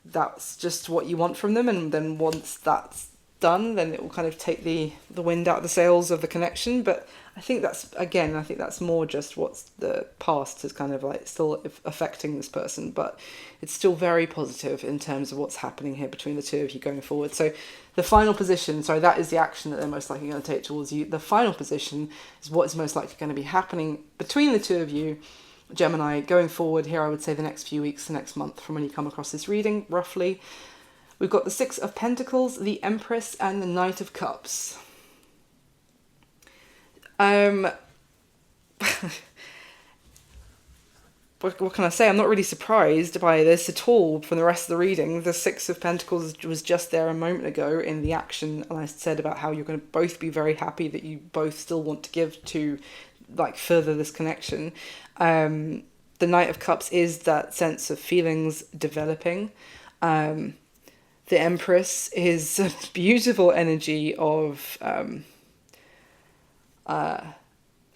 that's just what you want from them, and then once that's done, then it will kind of take the wind out of the sails of the connection. But I think that's more just what's the past is kind of like still affecting this person, but it's still very positive in terms of what's happening here between the two of you going forward. So the final position, that is the action that they're most likely going to take towards you. The final position is what is most likely going to be happening between the two of you, Gemini, going forward here. I would say the next few weeks, the next month from when you come across this reading, roughly. We've got the Six of Pentacles, the Empress, and the Knight of Cups. What can I say? I'm not really surprised by this at all from the rest of the reading. The Six of Pentacles was just there a moment ago in the action, and I said about how you're going to both be very happy that you both still want to give to, like, further this connection. The Knight of Cups is that sense of feelings developing. The Empress is a beautiful energy of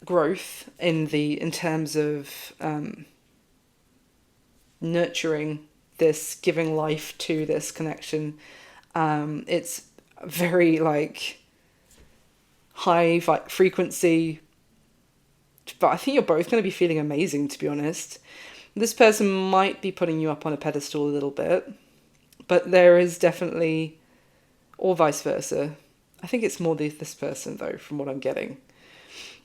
growth in terms of nurturing this, giving life to this connection. It's very like high frequency, but I think you're both going to be feeling amazing, to be honest. This person might be putting you up on a pedestal a little bit, but there is definitely, or vice versa. I think it's more this person, though, from what I'm getting,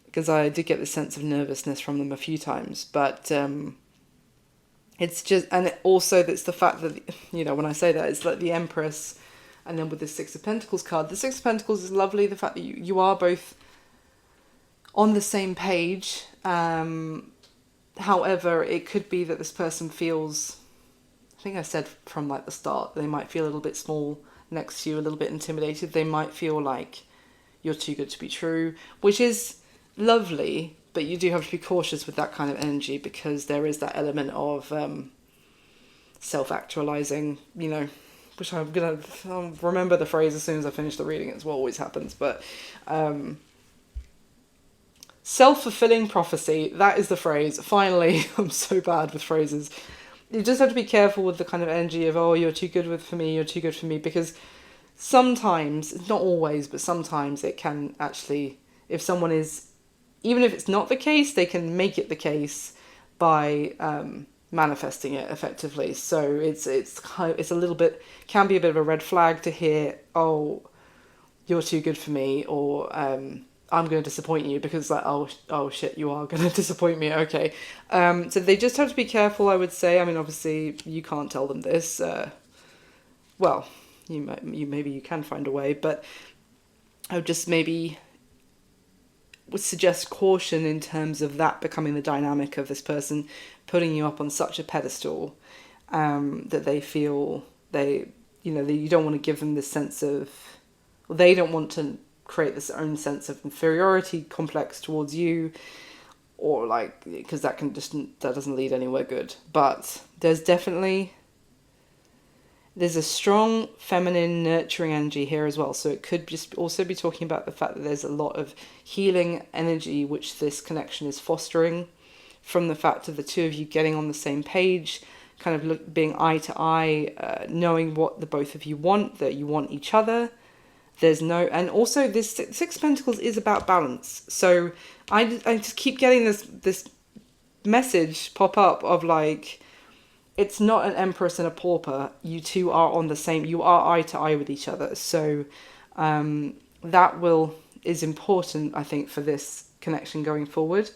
because I did get the sense of nervousness from them a few times. But it's just, and also it's the fact that, when I say that, it's like the Empress, and then with the Six of Pentacles card, the Six of Pentacles is lovely. The fact that you are both on the same page. However, it could be that this person feels, I think I said from like the start, they might feel a little bit small next to you, a little bit intimidated. They might feel like you're too good to be true, which is lovely, but you do have to be cautious with that kind of energy, because there is that element of self-actualizing, which I'm going to remember the phrase as soon as I finish the reading. It's what always happens, but self-fulfilling prophecy, that is the phrase. Finally, I'm so bad with phrases. You just have to be careful with the kind of energy of, oh, you're too good for me, because sometimes, not always, but sometimes it can actually, if someone is, even if it's not the case, they can make it the case by manifesting it effectively. So it's a little bit, can be a bit of a red flag to hear, oh, you're too good for me, or I'm going to disappoint you, because like, oh shit, you are going to disappoint me. Okay. So they just have to be careful, I would say. I mean, obviously you can't tell them this. Well, maybe you can find a way, but I would just maybe would suggest caution in terms of that becoming the dynamic of this person putting you up on such a pedestal, that they feel that you don't want to give them this sense of, well, they don't want to create this own sense of inferiority complex towards you, or like, because that doesn't lead anywhere good. But there's definitely There's a strong feminine nurturing energy here as well. So it could just also be talking about the fact that there's a lot of healing energy which this connection is fostering, from the fact of the two of you getting on the same page, kind of being eye to eye, knowing what the both of you want, that you want each other. And also this Six of Pentacles is about balance. So I just keep getting this message pop up of like, it's not an empress and a pauper. You two are on the same, you are eye to eye with each other. So is important, I think, for this connection going forward.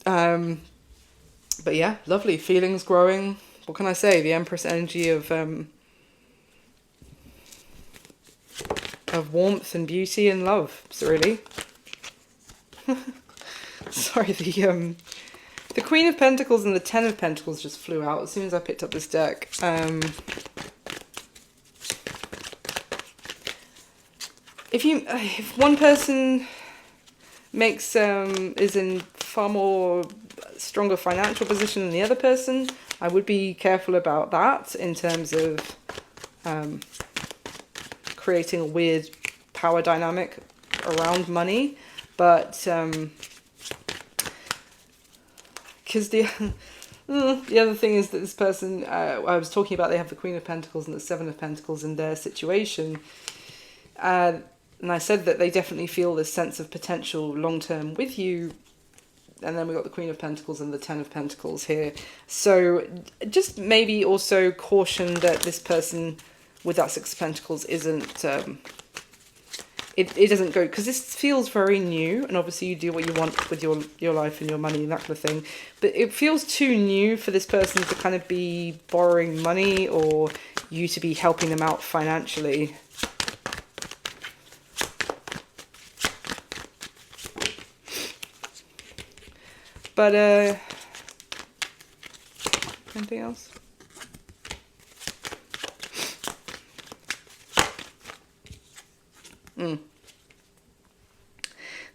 But yeah, lovely. Feelings growing. What can I say? The Empress energy of warmth and beauty and love. So really. Sorry, the Queen of Pentacles and the Ten of Pentacles just flew out as soon as I picked up this deck. If one person is in far more stronger financial position than the other person, I would be careful about that in terms of creating a weird power dynamic around money. But because the other thing is that this person I was talking about, they have the Queen of Pentacles and the Seven of Pentacles in their situation, and I said that they definitely feel this sense of potential long-term with you. And then we got the Queen of Pentacles and the Ten of Pentacles here. So just maybe also caution that this person with that Six of Pentacles isn't... It doesn't go... Because this feels very new. And obviously you do what you want with your life and your money and that kind of thing. But it feels too new for this person to kind of be borrowing money or you to be helping them out financially. But, anything else?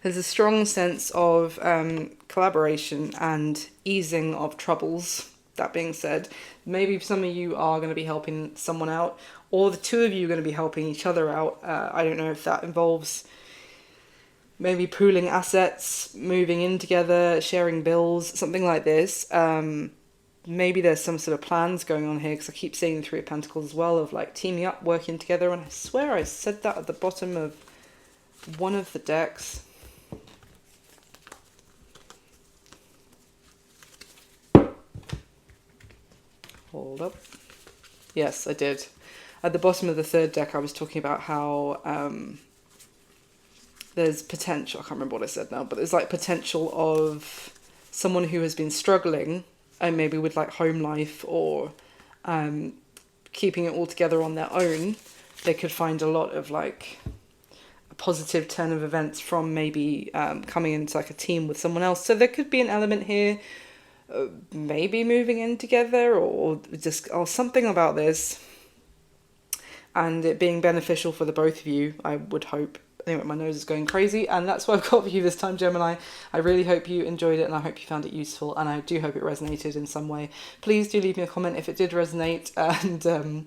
There's a strong sense of collaboration and easing of troubles. That being said, maybe some of you are going to be helping someone out, or the two of you are going to be helping each other out. I don't know if that involves... maybe pooling assets, moving in together, sharing bills, something like this. Maybe there's some sort of plans going on here, because I keep seeing the Three of Pentacles as well, of like teaming up, working together. And I swear I said that at the bottom of one of the decks. Hold up. Yes, I did. At the bottom of the third deck, I was talking about how... there's potential, I can't remember what I said now, but there's like potential of someone who has been struggling and maybe with like home life or keeping it all together on their own. They could find a lot of like a positive turn of events from maybe coming into like a team with someone else. So there could be an element here, maybe moving in together or something about this, and it being beneficial for the both of you, I would hope. Anyway, my nose is going crazy, and that's what I've got for you this time, Gemini. I really hope you enjoyed it, and I hope you found it useful, and I do hope it resonated in some way. Please do leave me a comment if it did resonate, and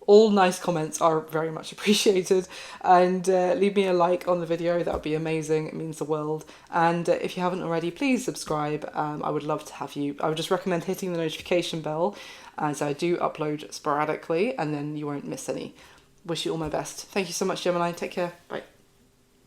all nice comments are very much appreciated. And leave me a like on the video, that would be amazing. It means the world. And if you haven't already, please subscribe. I would love to have you. I would just recommend hitting the notification bell, as I do upload sporadically, and then you won't miss any. Wish you all my best. Thank you so much, Gemini. Take care. Bye.